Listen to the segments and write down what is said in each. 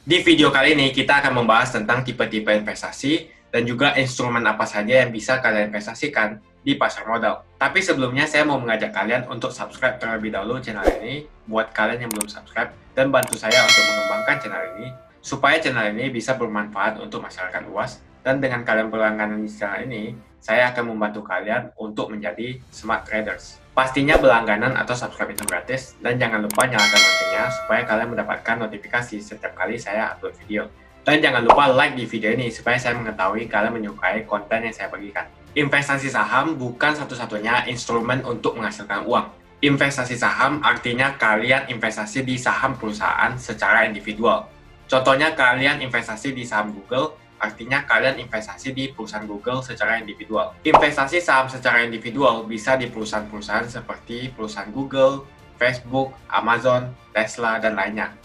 Di video kali ini kita akan membahas tentang tipe-tipe investasi dan juga instrumen apa saja yang bisa kalian investasikan di pasar modal. Tapi sebelumnya saya mau mengajak kalian untuk subscribe terlebih dahulu channel ini buat kalian yang belum subscribe dan bantu saya untuk mengembangkan channel ini supaya channel ini bisa bermanfaat untuk masyarakat luas dan dengan kalian berlangganan di channel ini saya akan membantu kalian untuk menjadi smart traders. Pastinya berlangganan atau subscribe itu gratis, dan jangan lupa nyalakan loncengnya supaya kalian mendapatkan notifikasi setiap kali saya upload video. Dan jangan lupa like di video ini supaya saya mengetahui kalian menyukai konten yang saya bagikan. Investasi saham bukan satu-satunya instrumen untuk menghasilkan uang. Investasi saham artinya kalian investasi di saham perusahaan secara individual. Contohnya kalian investasi di saham Google, artinya kalian investasi di perusahaan Google secara individual. Investasi saham secara individual bisa di perusahaan-perusahaan seperti perusahaan Google, Facebook, Amazon, Tesla, dan lainnya.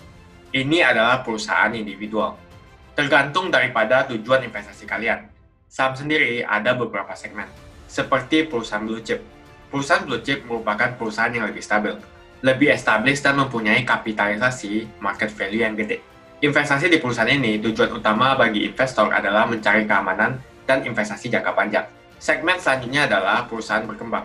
Ini adalah perusahaan individual. Tergantung daripada tujuan investasi kalian. Saham sendiri ada beberapa segmen, seperti perusahaan blue chip. Perusahaan blue chip merupakan perusahaan yang lebih stabil, lebih established dan mempunyai kapitalisasi market value yang gede. Investasi di perusahaan ini, tujuan utama bagi investor adalah mencari keamanan dan investasi jangka panjang. Segmen selanjutnya adalah perusahaan berkembang.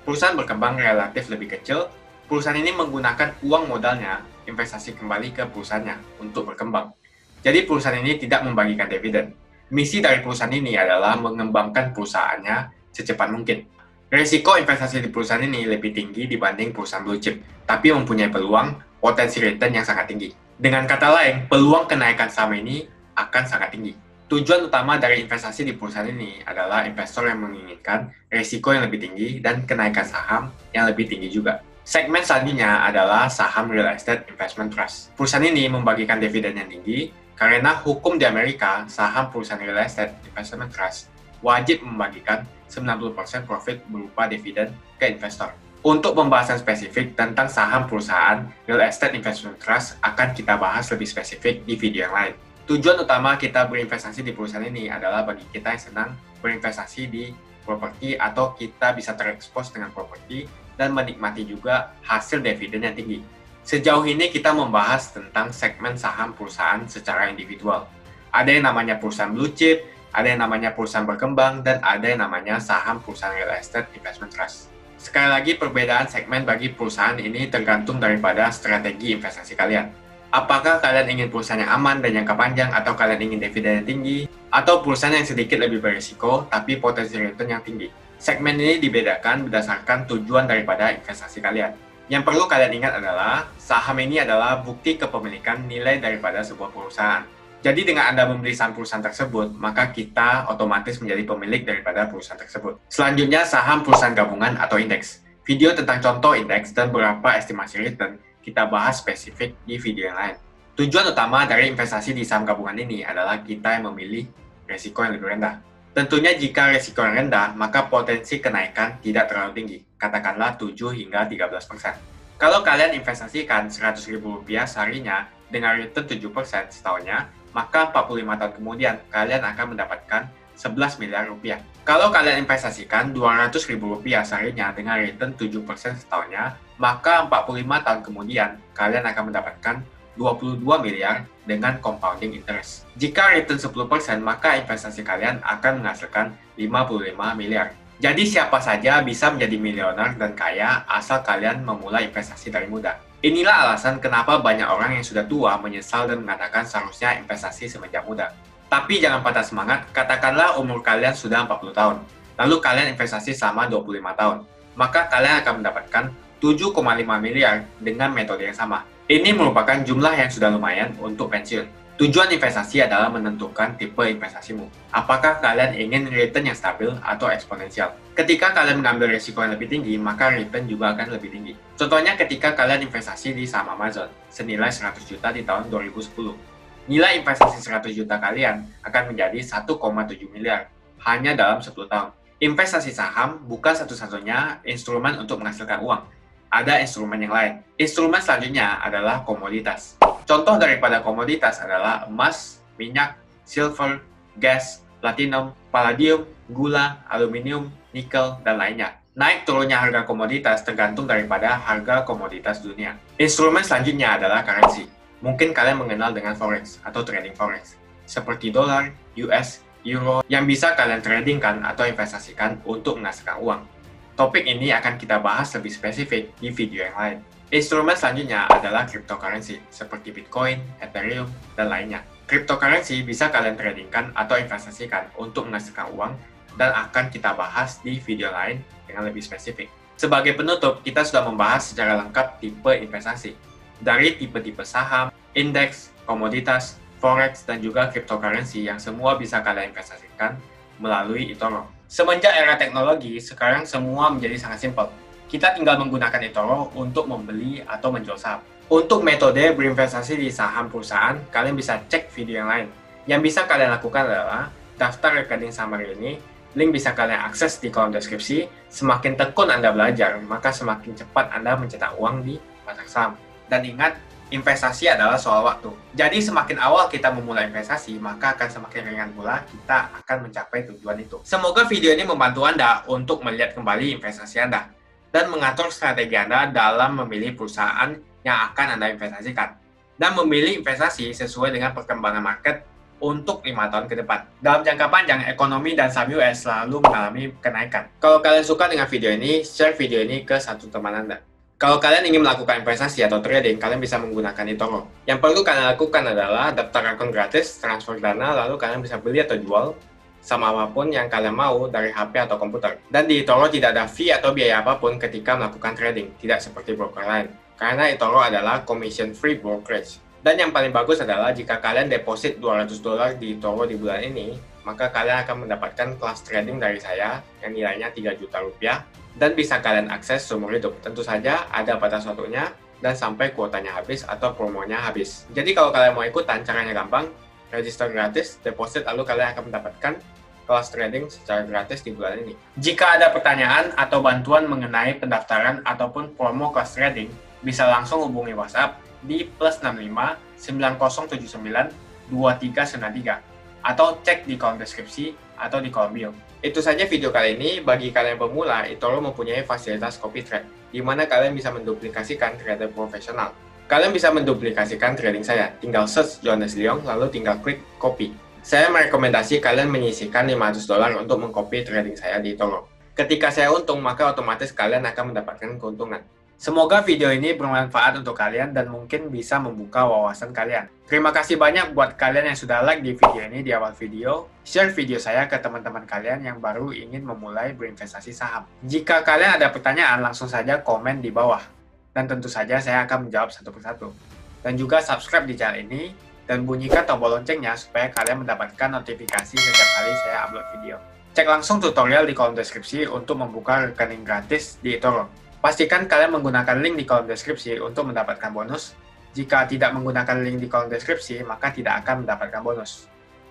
Perusahaan berkembang relatif lebih kecil. Perusahaan ini menggunakan uang modalnya investasi kembali ke perusahaannya untuk berkembang. Jadi perusahaan ini tidak membagikan dividen. Misi dari perusahaan ini adalah mengembangkan perusahaannya secepat mungkin. Risiko investasi di perusahaan ini lebih tinggi dibanding perusahaan blue chip, tapi mempunyai peluang potensi return yang sangat tinggi. Dengan kata lain, peluang kenaikan saham ini akan sangat tinggi. Tujuan utama dari investasi di perusahaan ini adalah investor yang menginginkan risiko yang lebih tinggi dan kenaikan saham yang lebih tinggi juga. Segmen selanjutnya adalah saham real estate investment trust. Perusahaan ini membagikan dividen yang tinggi karena hukum di Amerika, saham perusahaan real estate investment trust wajib membagikan 90% profit berupa dividen ke investor. Untuk pembahasan spesifik tentang saham perusahaan real estate investment trust akan kita bahas lebih spesifik di video yang lain. Tujuan utama kita berinvestasi di perusahaan ini adalah bagi kita yang senang berinvestasi di properti atau kita bisa terekspos dengan properti dan menikmati juga hasil dividen yang tinggi. Sejauh ini kita membahas tentang segmen saham perusahaan secara individual. Ada yang namanya perusahaan blue chip, ada yang namanya perusahaan berkembang, dan ada yang namanya saham perusahaan real estate investment trust. Sekali lagi, perbedaan segmen bagi perusahaan ini tergantung daripada strategi investasi kalian. Apakah kalian ingin perusahaan yang aman dan jangka panjang, atau kalian ingin dividen yang tinggi, atau perusahaan yang sedikit lebih berisiko tapi potensi return yang tinggi. Segmen ini dibedakan berdasarkan tujuan daripada investasi kalian. Yang perlu kalian ingat adalah, saham ini adalah bukti kepemilikan nilai daripada sebuah perusahaan. Jadi dengan Anda membeli saham perusahaan tersebut, maka kita otomatis menjadi pemilik daripada perusahaan tersebut. Selanjutnya, saham perusahaan gabungan atau indeks. Video tentang contoh indeks dan beberapa estimasi return kita bahas spesifik di video yang lain. Tujuan utama dari investasi di saham gabungan ini adalah kita yang memilih risiko yang lebih rendah. Tentunya jika risiko yang rendah, maka potensi kenaikan tidak terlalu tinggi, katakanlah 7 hingga 13%. Kalau kalian investasikan Rp100.000 seharinya dengan return 7% setahunnya, maka 45 tahun kemudian kalian akan mendapatkan 11 miliar rupiah. Kalau kalian investasikan Rp200.000 seharinya dengan return 7% setahunnya, maka 45 tahun kemudian kalian akan mendapatkan 22 miliar dengan compounding interest. Jika return 10%, maka investasi kalian akan menghasilkan 55 miliar. Jadi siapa saja bisa menjadi miliuner dan kaya asal kalian memulai investasi dari muda. Inilah alasan kenapa banyak orang yang sudah tua menyesal dan mengatakan seharusnya investasi semenjak muda. Tapi jangan patah semangat, katakanlah umur kalian sudah 40 tahun, lalu kalian investasi selama 25 tahun, maka kalian akan mendapatkan 7,5 miliar dengan metode yang sama. Ini merupakan jumlah yang sudah lumayan untuk pensiun. Tujuan investasi adalah menentukan tipe investasimu. Apakah kalian ingin return yang stabil atau eksponensial? Ketika kalian mengambil risiko yang lebih tinggi, maka return juga akan lebih tinggi. Contohnya ketika kalian investasi di saham Amazon, senilai 100 juta di tahun 2010. Nilai investasi 100 juta kalian akan menjadi 1,7 miliar hanya dalam 10 tahun. Investasi saham bukan satu-satunya instrumen untuk menghasilkan uang. Ada instrumen yang lain. Instrumen selanjutnya adalah komoditas. Contoh daripada komoditas adalah emas, minyak, silver, gas, platinum, palladium, gula, aluminium, nikel, dan lainnya. Naik turunnya harga komoditas tergantung daripada harga komoditas dunia. Instrumen selanjutnya adalah currency. Mungkin kalian mengenal dengan forex atau trading forex, seperti dolar, US, euro, yang bisa kalian tradingkan atau investasikan untuk menghasilkan uang. Topik ini akan kita bahas lebih spesifik di video yang lain. Instrumen selanjutnya adalah cryptocurrency, seperti Bitcoin, Ethereum, dan lainnya. Cryptocurrency bisa kalian tradingkan atau investasikan untuk menghasilkan uang, dan akan kita bahas di video lain dengan lebih spesifik. Sebagai penutup, kita sudah membahas secara lengkap tipe investasi, dari tipe-tipe saham, indeks, komoditas, forex, dan juga cryptocurrency yang semua bisa kalian investasikan melalui eToro. Semenjak era teknologi, sekarang semua menjadi sangat simpel. Kita tinggal menggunakan eToro untuk membeli atau menjual saham. Untuk metode berinvestasi di saham perusahaan, kalian bisa cek video yang lain. Yang bisa kalian lakukan adalah daftar rekening summary ini. Link bisa kalian akses di kolom deskripsi. Semakin tekun Anda belajar, maka semakin cepat Anda mencetak uang di pasar saham. Dan ingat, investasi adalah soal waktu. Jadi semakin awal kita memulai investasi, maka akan semakin ringan pula kita akan mencapai tujuan itu. Semoga video ini membantu Anda untuk melihat kembali investasi Anda dan mengatur strategi Anda dalam memilih perusahaan yang akan Anda investasikan. Dan memilih investasi sesuai dengan perkembangan market untuk 5 tahun ke depan. Dalam jangka panjang, ekonomi dan saham US selalu mengalami kenaikan. Kalau kalian suka dengan video ini, share video ini ke satu teman Anda. Kalau kalian ingin melakukan investasi atau trading, kalian bisa menggunakan eToro. Yang perlu kalian lakukan adalah daftar akun gratis, transfer dana, lalu kalian bisa beli atau jual sama apapun yang kalian mau dari HP atau komputer. Dan di eToro tidak ada fee atau biaya apapun ketika melakukan trading, tidak seperti broker lain. Karena eToro adalah commission free brokerage. Dan yang paling bagus adalah jika kalian deposit $200 di eToro di bulan ini, maka kalian akan mendapatkan kelas trading dari saya yang nilainya 3 juta rupiah dan bisa kalian akses seumur hidup. Tentu saja ada batas waktunya dan sampai kuotanya habis atau promonya habis. Jadi kalau kalian mau ikutan, caranya gampang, register gratis, deposit, lalu kalian akan mendapatkan kelas trading secara gratis di bulan ini. Jika ada pertanyaan atau bantuan mengenai pendaftaran ataupun promo kelas trading, bisa langsung hubungi WhatsApp di +65 9079 2393 atau cek di kolom deskripsi atau di kolom bio. Itu saja video kali ini. Bagi kalian pemula, eToro mempunyai fasilitas copy trade, di mana kalian bisa menduplikasikan trader profesional. Kalian bisa menduplikasikan trading saya, tinggal search Johannes Leong, lalu tinggal klik copy. Saya merekomendasi kalian menyisihkan $500 untuk mengcopy trading saya di eToro. Ketika saya untung, maka otomatis kalian akan mendapatkan keuntungan. Semoga video ini bermanfaat untuk kalian dan mungkin bisa membuka wawasan kalian. Terima kasih banyak buat kalian yang sudah like di video ini di awal video. Share video saya ke teman-teman kalian yang baru ingin memulai berinvestasi saham. Jika kalian ada pertanyaan, langsung saja komen di bawah. Dan tentu saja saya akan menjawab satu persatu. Dan juga subscribe di channel ini dan bunyikan tombol loncengnya supaya kalian mendapatkan notifikasi setiap kali saya upload video. Cek langsung tutorial di kolom deskripsi untuk membuka rekening gratis di eToro. Pastikan kalian menggunakan link di kolom deskripsi untuk mendapatkan bonus. Jika tidak menggunakan link di kolom deskripsi, maka tidak akan mendapatkan bonus.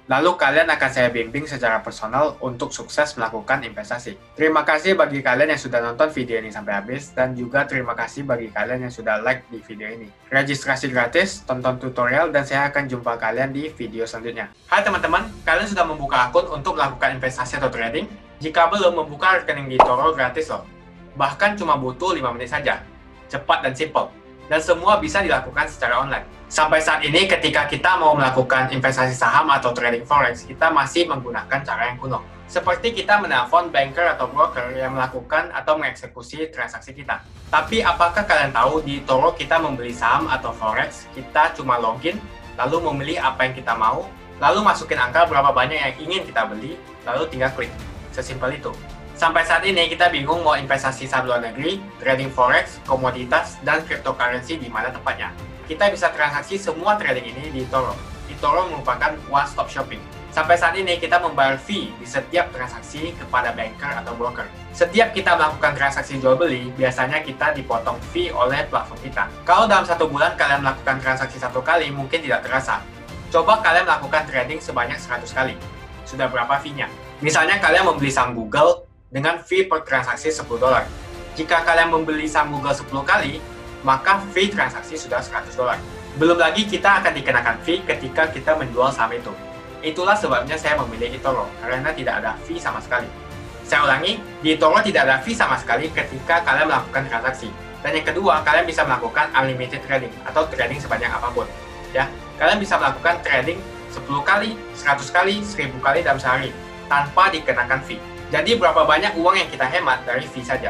Lalu kalian akan saya bimbing secara personal untuk sukses melakukan investasi. Terima kasih bagi kalian yang sudah nonton video ini sampai habis, dan juga terima kasih bagi kalian yang sudah like di video ini. Registrasi gratis, tonton tutorial, dan saya akan jumpa kalian di video selanjutnya. Hai teman-teman, kalian sudah membuka akun untuk melakukan investasi atau trading? Jika belum, membuka rekening di eToro gratis loh. Bahkan cuma butuh 5 menit saja. Cepat dan simple. Dan semua bisa dilakukan secara online. Sampai saat ini ketika kita mau melakukan investasi saham atau trading forex, kita masih menggunakan cara yang kuno. Seperti kita menelpon banker atau broker yang melakukan atau mengeksekusi transaksi kita. Tapi apakah kalian tahu di eToro kita membeli saham atau forex, kita cuma login, lalu memilih apa yang kita mau, lalu masukin angka berapa banyak yang ingin kita beli, lalu tinggal klik. Sesimpel itu. Sampai saat ini kita bingung mau investasi saham luar negeri, trading forex, komoditas, dan cryptocurrency di mana tempatnya. Kita bisa transaksi semua trading ini di eToro. eToro merupakan one-stop shopping. Sampai saat ini kita membayar fee di setiap transaksi kepada banker atau broker. Setiap kita melakukan transaksi jual beli, biasanya kita dipotong fee oleh platform kita. Kalau dalam 1 bulan kalian melakukan transaksi 1 kali, mungkin tidak terasa. Coba kalian melakukan trading sebanyak 100 kali. Sudah berapa fee-nya? Misalnya kalian membeli saham Google dengan fee per transaksi $10. Jika kalian membeli saham Google 10 kali, maka fee transaksi sudah $100. Belum lagi kita akan dikenakan fee ketika kita menjual saham itu. Itulah sebabnya saya memilih eToro, karena tidak ada fee sama sekali. Saya ulangi, di eToro tidak ada fee sama sekali ketika kalian melakukan transaksi. Dan yang kedua, kalian bisa melakukan unlimited trading atau trading sebanyak apapun. ya. Kalian bisa melakukan trading 10 kali, 100 kali, 1000 kali dalam sehari tanpa dikenakan fee. Jadi berapa banyak uang yang kita hemat dari fee saja.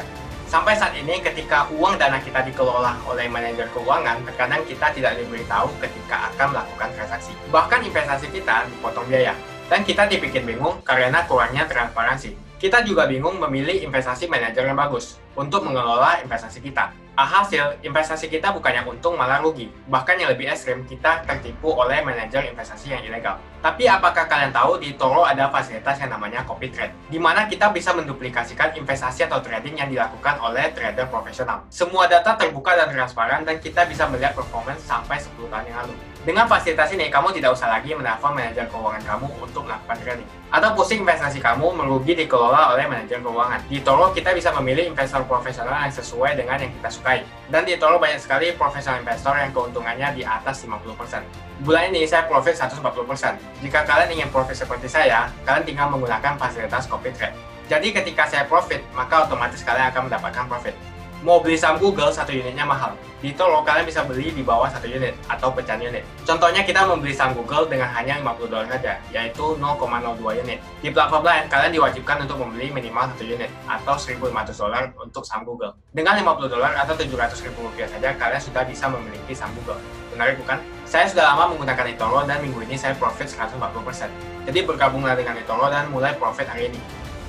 Sampai saat ini ketika uang dana kita dikelola oleh manajer keuangan, terkadang kita tidak diberitahu ketika akan melakukan transaksi. Bahkan investasi kita dipotong biaya. Dan kita dibikin bingung karena kurangnya transparansi. Kita juga bingung memilih investasi manajer yang bagus untuk mengelola investasi kita. Alhasil, investasi kita bukannya untung malah rugi. Bahkan yang lebih ekstrim, kita tertipu oleh manajer investasi yang ilegal. Tapi apakah kalian tahu di eToro ada fasilitas yang namanya copy trade, di mana kita bisa menduplikasikan investasi atau trading yang dilakukan oleh trader profesional. Semua data terbuka dan transparan dan kita bisa melihat performance sampai 10 tahun yang lalu. Dengan fasilitas ini, kamu tidak usah lagi menelpon manajer keuangan kamu untuk melakukan trading. Atau pusing investasi kamu merugi dikelola oleh manajer keuangan. Di eToro, kita bisa memilih investor profesional yang sesuai dengan yang kita sukai. Dan di eToro banyak sekali profesional investor yang keuntungannya di atas 50%. Bulan ini saya profit 140%. Jika kalian ingin profit seperti saya, kalian tinggal menggunakan fasilitas copy trade. Jadi ketika saya profit, maka otomatis kalian akan mendapatkan profit. Mau beli saham Google, 1 unitnya mahal. Di eToro, kalian bisa beli di bawah 1 unit atau pecahan unit. Contohnya kita membeli saham Google dengan hanya $50 saja, yaitu 0,02 unit. Di platform lain, kalian diwajibkan untuk membeli minimal 1 unit atau $1.500 untuk saham Google. Dengan $50 atau Rp700.000 saja, kalian sudah bisa memiliki saham Google. Menarik bukan? Saya sudah lama menggunakan eToro dan minggu ini saya profit 140%. Jadi bergabunglah dengan eToro dan mulai profit hari ini.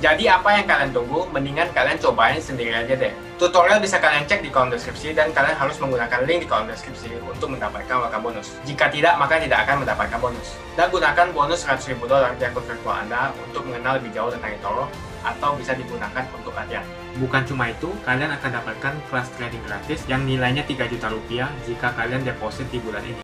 Jadi apa yang kalian tunggu? Mendingan kalian cobain sendiri aja deh. Tutorial bisa kalian cek di kolom deskripsi dan kalian harus menggunakan link di kolom deskripsi untuk mendapatkan welcome bonus. Jika tidak, maka tidak akan mendapatkan bonus. Dan gunakan bonus $100.000 di akun virtual Anda untuk mengenal lebih jauh tentang eToro atau bisa digunakan untuk latihan. Bukan cuma itu, kalian akan dapatkan kelas trading gratis yang nilainya Rp3 juta jika kalian deposit di bulan ini.